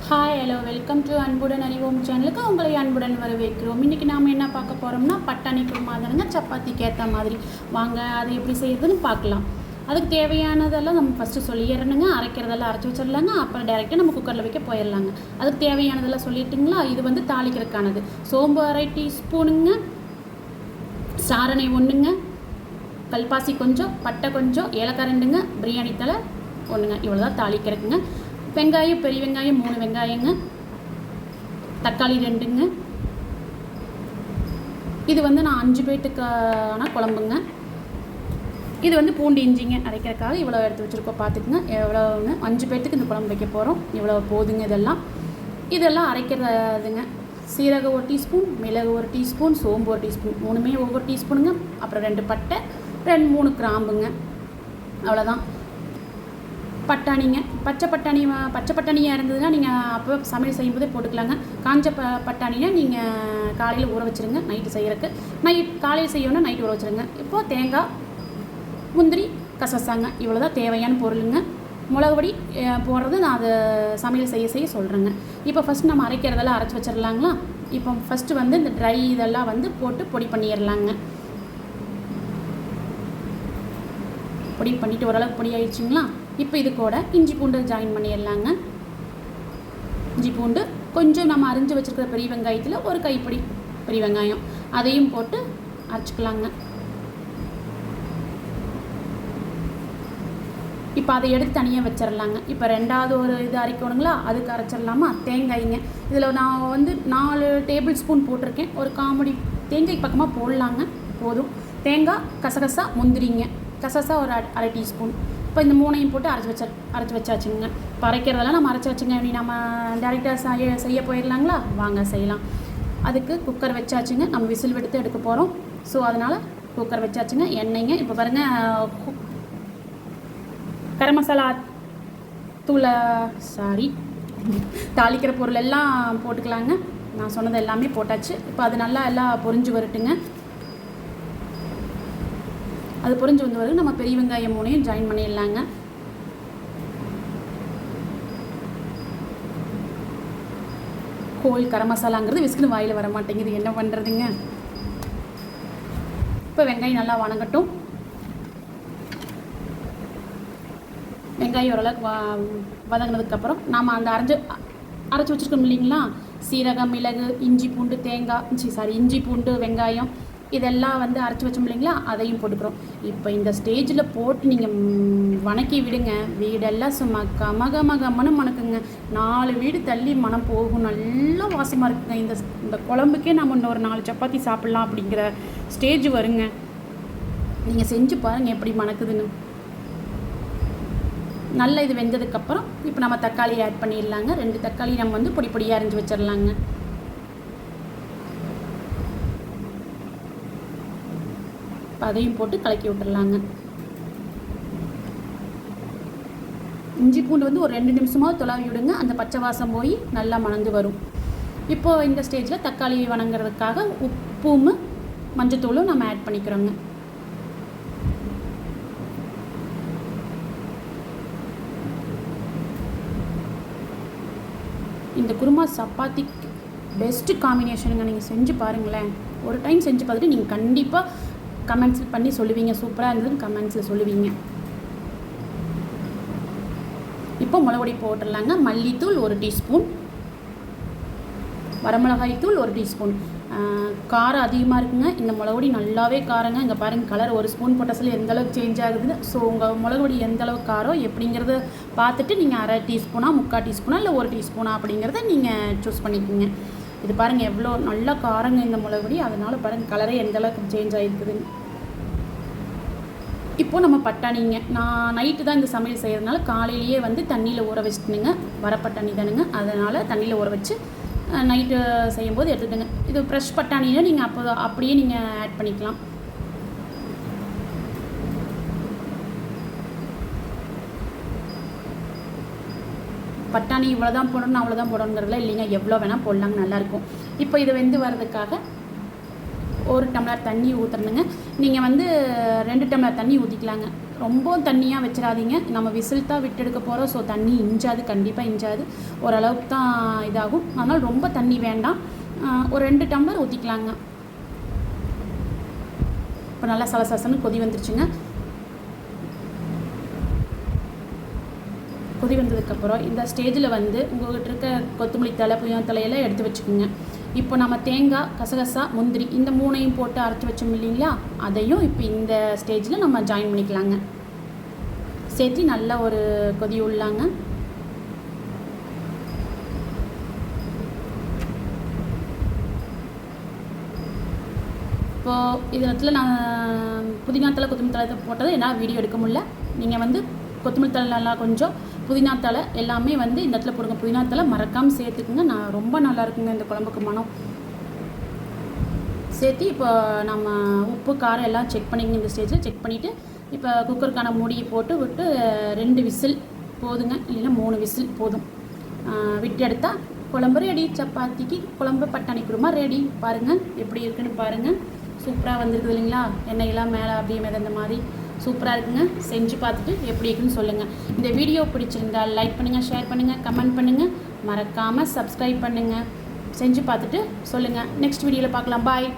Hi hello welcome to அன்புடன் அறிவோம் சேனலுக்கு உங்களை அன்புடன் வரவேற்கிறோம். இன்றைக்கி நாம் என்ன பார்க்க போகிறோம்னா பட்டாணி குருமா தானுங்க, சப்பாத்திக்கு ஏற்ற மாதிரி. வாங்க அது எப்படி செய்யுதுன்னு பார்க்கலாம். அதுக்கு தேவையானதெல்லாம் நம்ம ஃபஸ்ட்டு சொல்லிடுறணுங்க. அரைக்கிறதெல்லாம் அரைச்சி வச்சிடலாங்க. அப்புறம் டேரெக்டாக நம்ம குக்கரில் வைக்க போயிடலாங்க. அதுக்கு தேவையானதெல்லாம் சொல்லிட்டுங்களா. இது வந்து தாளிக்கிறதுக்கானது. சோம்பு 1/2 டீஸ்பூனுங்க, சாரணை 1ங்க, கல்பாசி கொஞ்சம், பட்டை கொஞ்சம், ஏலக்காய் 2ங்க, பிரியாணி தலை 1ங்க. இவ்வளோ தான் தாளிக்கிறதுக்குங்க. வெங்காயம், பெரிய வெங்காயம் 3 வெங்காயங்க, தக்காளி 2ங்க. இது வந்து நான் 5 பேர்த்துக்கான குழம்புங்க. இது வந்து பூண்டு இஞ்சிங்க அரைக்கிறதுக்காக இவ்வளோ எடுத்து வச்சுருக்கோம். பார்த்துக்குங்க எவ்வளோன்னு. 5 பேர்த்துக்கு இந்த குழம்பு வைக்க போகிறோம். இவ்வளோ போதுங்க. இதெல்லாம் அரைக்கிறதுங்க. சீரகம் 1 டீஸ்பூன், மிளகு 1 டீஸ்பூன், சோம்பு 1 டீஸ்பூன், 3மே ஒவ்வொரு டீஸ்பூனுங்க. அப்புறம் 2 பட்டை, 2-3 கிராம்புங்க. அவ்வளோதான். பட்டாணிங்க, பச்சை பட்டாணியாக இருந்ததுன்னா நீங்கள் அப்போ சமையல் செய்யும்போதே போட்டுக்கலாங்க. காஞ்ச பட்டாணினா நீங்கள் காலையில் ஊற வச்சுருங்க. நைட்டு செய்கிறதுக்கு காலையில் செய்யணும்னா நைட்டு ஊற வச்சுருங்க. இப்போது தேங்காய், முந்திரி, கசசாங்க. இவ்வளோ தான் தேவையான பொருளுங்க. மிளகுபொடி போடுறது நான் அதை சமையல் செய்ய சொல்கிறேங்க. இப்போ ஃபஸ்ட் நம்ம அரைக்கிறதெல்லாம் அரைச்சி வச்சிடலாங்களா. இப்போ ஃபஸ்ட்டு வந்து இந்த ட்ரை இதெல்லாம் வந்து போட்டு பொடி பண்ணிடலாங்க. பொடி பண்ணிவிட்டு ஓரளவுக்கு பொடி ஆயிடுச்சுங்களா. இப்போ இது கூட இஞ்சி பூண்டு ஜாயின் பண்ணிடலாங்க. இஞ்சி பூண்டு கொஞ்சம் நம்ம அரிஞ்சு வச்சுருக்கிற பெரிய வெங்காயத்தில் ஒரு கைப்பிடி பெரிய வெங்காயம் அதையும் போட்டு அரைச்சிக்கலாங்க. இப்போ அதை எடுத்து தனியாக வச்சிடலாங்க. இப்போ 2வது ஒரு இது அரைக்கணுங்களா, அதுக்கு அரைச்சிடலாமா. தேங்காய்ங்க, இதில் நான் வந்து 4 டேபிள் ஸ்பூன் போட்டிருக்கேன். ஒரு காமெடி தேங்காய் பக்கமாக போடலாங்க. போதும். தேங்காய், கசகசா, முந்திரிங்க. கசகசா ஒரு 1/2 டீஸ்பூன். இப்போ இந்த 3ஐயும் போட்டு அரைச்சி வச்சாச்சுங்க. இப்போ அரைக்கிறதெல்லாம் நம்ம அரைச்சாச்சுங்க. இனி நம்ம டேரெக்டாக செய்ய போயிடலாங்களா. வாங்க செய்யலாம். அதுக்கு குக்கர் வச்சாச்சுங்க. நம்ம விசில் விடுத்து எடுக்க போகிறோம். ஸோ அதனால் குக்கர் வச்சாச்சுங்க. எண்ணெய்ங்க. இப்போ பாருங்கள், கரம் மசாலா தூளை தாளிக்கிற பொருள் எல்லாம் போட்டுக்கலாங்க. நான் சொன்னது எல்லாமே போட்டாச்சு. இப்போ அது நல்லா எல்லாம் பொரிஞ்சு வரட்டுங்க. அது பொரிஞ்சு வந்து வரைக்கும் நம்ம பெரிய வெங்காயம் 3ஐயும் ஜாயின் பண்ணிடலாங்க. ஹோல் கரம் மசாலாங்கிறது விஸ்குன்னு வாயில் வர மாட்டேங்குது, என்ன பண்ணுறதுங்க. இப்போ வெங்காயம் நல்லா வணங்கட்டும். வெங்காயம் ஓரளவுக்கு வதங்கினதுக்கப்புறம் நாம் அந்த அரைச்சி வச்சுருக்கோம் இல்லைங்களா, சீரகம், மிளகு, இஞ்சி பூண்டு, இஞ்சி பூண்டு, வெங்காயம் இதெல்லாம் வந்து அரைச்சி வச்சோம் இல்லைங்களா, அதையும் போட்டுக்கிறோம். இப்போ இந்த ஸ்டேஜில் போட்டு நீங்கள் வணக்கி விடுங்க. வீடெல்லாம் சும்மா கமகமகமனு மணக்குங்க. 4 வீடு தள்ளி மனம் போகும். நல்லா வாசமாக இருக்குங்க. இந்த குழம்புக்கே நம்ம இன்னொரு 4 சப்பாத்தி சாப்பிட்லாம் அப்படிங்கிற ஸ்டேஜ் வருங்க. நீங்கள் செஞ்சு பாருங்கள் எப்படி மணக்குதுன்னு. நல்லா இது வெந்ததுக்கப்புறம் இப்போ நம்ம தக்காளி ஆட் பண்ணிடலாங்க. 2 தக்காளி நம்ம வந்து பொடி பொடியாக அரிஞ்சு வச்சிடலாங்க. அதையும் போட்டு கலக்கி விட்டுடலாங்க. இஞ்சி பூண்டு வந்து ஒரு 2 நிமிஷமாவது தொலாவி விடுங்க. அந்த பச்சை வாசம் போய் நல்லா மணந்து வரும். இப்போது இந்த ஸ்டேஜில் தக்காளி வணங்குறதுக்காக உப்பும் மஞ்சத்தூளும் நம்ம ஆட் பண்ணிக்கிறோங்க. இந்த குருமா சப்பாத்திக்கு பெஸ்ட்டு காம்பினேஷனுங்க. நீங்கள் செஞ்சு பாருங்களேன். ஒரு டைம் செஞ்சு பார்த்துட்டு நீங்கள் கண்டிப்பாக கமெண்ட்ஸ் பண்ணி சொல்லுவீங்க. சூப்பராக இருந்ததுன்னு கமெண்ட்ஸில் சொல்லுவீங்க. இப்போ மிளகுடி போட்டுடலாங்க. மல்லித்தூள் 1 டீஸ்பூன், வரமிளகாய் தூள் 1 டீஸ்பூன். காரம் அதிகமாக இருக்குங்க. இந்த மிளகுடி நல்லாவே காரங்க. இங்கே பாருங்கள், கலர் 1 ஸ்பூன் போட்ட சொல்லி எந்த அளவுக்கு சேஞ்ச் ஆகுதுன்னு. ஸோ உங்கள் மிளகுடி எந்த அளவுக்கு காரம் எப்படிங்கிறத பார்த்துட்டு நீங்கள் 1/2 டீஸ்பூனா, 3/4 டீஸ்பூனா, இல்லை 1 டீஸ்பூனா அப்படிங்கிறத நீங்கள் சூஸ் பண்ணிக்கோங்க. இது பாருங்கள் எவ்வளோ நல்லா காரங்க இந்த மிளகுடி. அதனால் பாருங்கள் கலரே எந்த அளவுக்கு சேஞ்ச் ஆகிருக்குதுன்னு. இப்போது நம்ம பட்டாணிங்க, நான் நைட்டு தான் இந்த சமையல் செய்கிறதுனால காலையிலேயே வந்து தண்ணியில் ஊற வச்சுட்டுனுங்க. வரப்பட்டாணி தானுங்க, அதனால் தண்ணியில் ஊற வச்சு நைட்டு செய்யும்போது எடுத்துக்கிட்டுங்க. இது ஃப்ரெஷ் பட்டாணினா நீங்கள் அப்படியே நீங்கள் ஆட் பண்ணிக்கலாம். பட்டாணி இவ்வளோ தான் போடணும் அவ்வளோதான் போடணுங்கிறதுல இல்லைங்க, எவ்வளோ வேணால் போடலாங்க, நல்லாயிருக்கும். இப்போ இதை வெந்து வர்றதுக்காக 1 டம்ளர் தண்ணி ஊற்றணுங்க. நீங்கள் வந்து 2 டம்ளர் தண்ணி ஊற்றிக்கலாங்க. ரொம்ப தண்ணியாக வச்சிடாதீங்க. நம்ம விசில் தான் விட்டு எடுக்க போகிறோம். ஸோ தண்ணி இஞ்சாது, கண்டிப்பாக இஞ்சாது, ஓரளவுக்கு தான் இதாகும். அதனால் ரொம்ப தண்ணி வேண்டாம். ஒரு 2 டம்ளர் ஊற்றிக்கலாங்க. இப்போ நல்லா சலசலன்னு கொதி வந்துருச்சுங்க. கொதி வந்ததுக்கப்புறம் இந்த ஸ்டேஜில் வந்து உங்கள்கிட்ட இருக்க கொத்தமல்லி தழை, புதினா தலையெல்லாம் எடுத்து வச்சுக்கோங்க. இப்போ நம்ம தேங்காய், கசகசா, முந்திரி இந்த 3ஐயும் போட்டு அரைச்சி வச்சோம் இல்லைங்களா, அதையும் இப்போ இந்த ஸ்டேஜில் நம்ம ஜாயின் பண்ணிக்கலாங்க. சேர்த்து நல்லா ஒரு கொதி உள்ளாங்க. இப்போது இது இடத்துல நான் புதினா தழை, கொத்தமல்லி தழை போட்டது என்னால் வீடியோ எடுக்க முடியல. நீங்கள் வந்து கொத்தமல்லி தழைலாம் கொஞ்சம், புதினா தழை எல்லாமே வந்து இந்த இடத்துல போடுங்க. புதினா தழை மறக்காமல் சேர்த்துக்குங்க. ரொம்ப நல்லா இருக்குங்க இந்த குழம்புக்கு மனம். சேர்த்து இப்போ நம்ம உப்பு காரம் எல்லாம் செக் பண்ணிங்க. இந்த ஸ்டேஜில் செக் பண்ணிவிட்டு இப்போ குக்கருக்கான மூடியை போட்டு விட்டு 2 விசில் போதுங்க, இல்லைன்னா 3 விசில் போதும். விட்டு எடுத்தால் குழம்பு ரெடி. சப்பாத்திக்கு குழம்பு பட்டாணி குருமா ரெடி. பாருங்கள் எப்படி இருக்குன்னு பாருங்கள். சூப்பராக வந்துருக்குது இல்லைங்களா? எண்ணெயெல்லாம் மேலே அப்படியே மிதந்த மாதிரி சூப்பராக இருக்குங்க. செஞ்சு பார்த்துட்டு எப்படி இருக்குன்னு சொல்லுங்கள். இந்த வீடியோ பிடிச்சிருந்தால் லைக் பண்ணுங்கள், ஷேர் பண்ணுங்கள், கமெண்ட் பண்ணுங்கள். மறக்காமல் சப்ஸ்கிரைப் பண்ணுங்கள். செஞ்சு பார்த்துட்டு சொல்லுங்கள். நெக்ஸ்ட் வீடியோவில் பார்க்கலாம். பாய்.